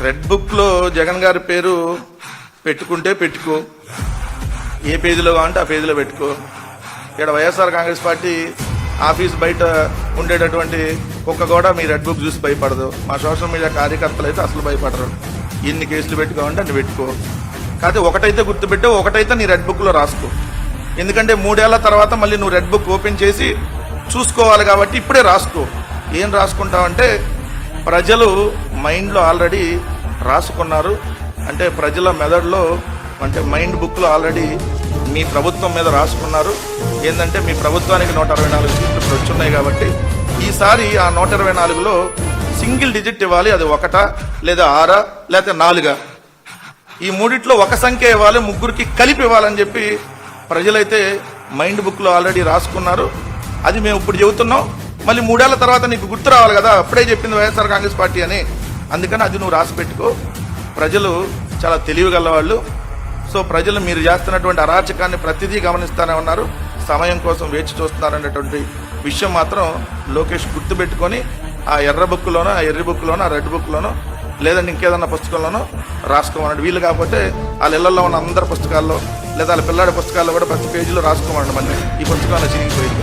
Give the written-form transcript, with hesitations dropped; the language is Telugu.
రెడ్ బుక్లో జగన్ గారి పేరు పెట్టుకుంటే పెట్టుకో, ఏ పేజీలో కావాలంటే ఆ పేజీలో పెట్టుకో. ఇక్కడ వైఎస్ఆర్ కాంగ్రెస్ పార్టీ ఆఫీస్ బయట ఉండేటటువంటి కుక్క కూడా మీ రెడ్ బుక్ చూసి భయపడదు. మా సోషల్ మీడియా కార్యకర్తలు అయితే అసలు భయపడరు. ఎన్ని కేసులు పెట్టుకోవాలంటే అన్ని పెట్టుకో. కాకపోతే ఒకటైతే గుర్తుపెట్టు, ఒకటైతే నీ రెడ్ బుక్లో రాసుకో. ఎందుకంటే 3 ఏళ్ల తర్వాత మళ్ళీ నువ్వు రెడ్ బుక్ ఓపెన్ చేసి చూసుకోవాలి కాబట్టి ఇప్పుడే రాసుకో. ఏం రాసుకుంటావంటే ప్రజలు మైండ్లో ఆల్రెడీ రాసుకున్నారు. అంటే ప్రజల మెదడులో అంటే మైండ్ బుక్లో ఆల్రెడీ మీ ప్రభుత్వం మీద రాసుకున్నారు. ఏంటంటే మీ ప్రభుత్వానికి 164 సీట్లు ఇప్పుడు వచ్చున్నాయి కాబట్టి ఈసారి ఆ 124లో సింగిల్ డిజిట్ ఇవ్వాలి. అది 1 లేదా 6 లేదా 4. ఈ మూడిట్లో ఒక సంఖ్య ఇవ్వాలి, ముగ్గురికి కలిపి ఇవ్వాలని చెప్పి ప్రజలైతే మైండ్ బుక్లో ఆల్రెడీ రాసుకున్నారు. అది మేము ఇప్పుడు చెబుతున్నాం. మళ్ళీ 3 ఏళ్ల తర్వాత నీకు గుర్తు రావాలి కదా, అప్పుడే చెప్పింది వైఎస్ఆర్ కాంగ్రెస్ పార్టీ అని. అందుకని అది నువ్వు రాసి పెట్టుకో. ప్రజలు చాలా తెలివిగలవాళ్ళు. సో ప్రజలు మీరు చేస్తున్నటువంటి అరాచకాన్ని ప్రతిదీ గమనిస్తూనే ఉన్నారు. సమయం కోసం వేచి చూస్తున్నారనేటువంటి విషయం మాత్రం లోకేష్ గుర్తుపెట్టుకొని ఆ ఎర్ర బుక్లోనో, ఆ ఎర్రి బుక్లోనో, ఆ రెడ్ బుక్లోనో లేదంటే ఇంకేదన్నా పుస్తకంలోనో రాసుకోమన్నాడు. వీలు కాకపోతే వాళ్ళ ఇళ్లలో ఉన్న అందరి పుస్తకాల్లో లేదా వాళ్ళ పిల్లాడి పుస్తకాల్లో కూడా ప్రతి పేజీలో రాసుకోమన్నాడు. మళ్ళీ ఈ పుస్తకంలో చిరిగిపోయింది.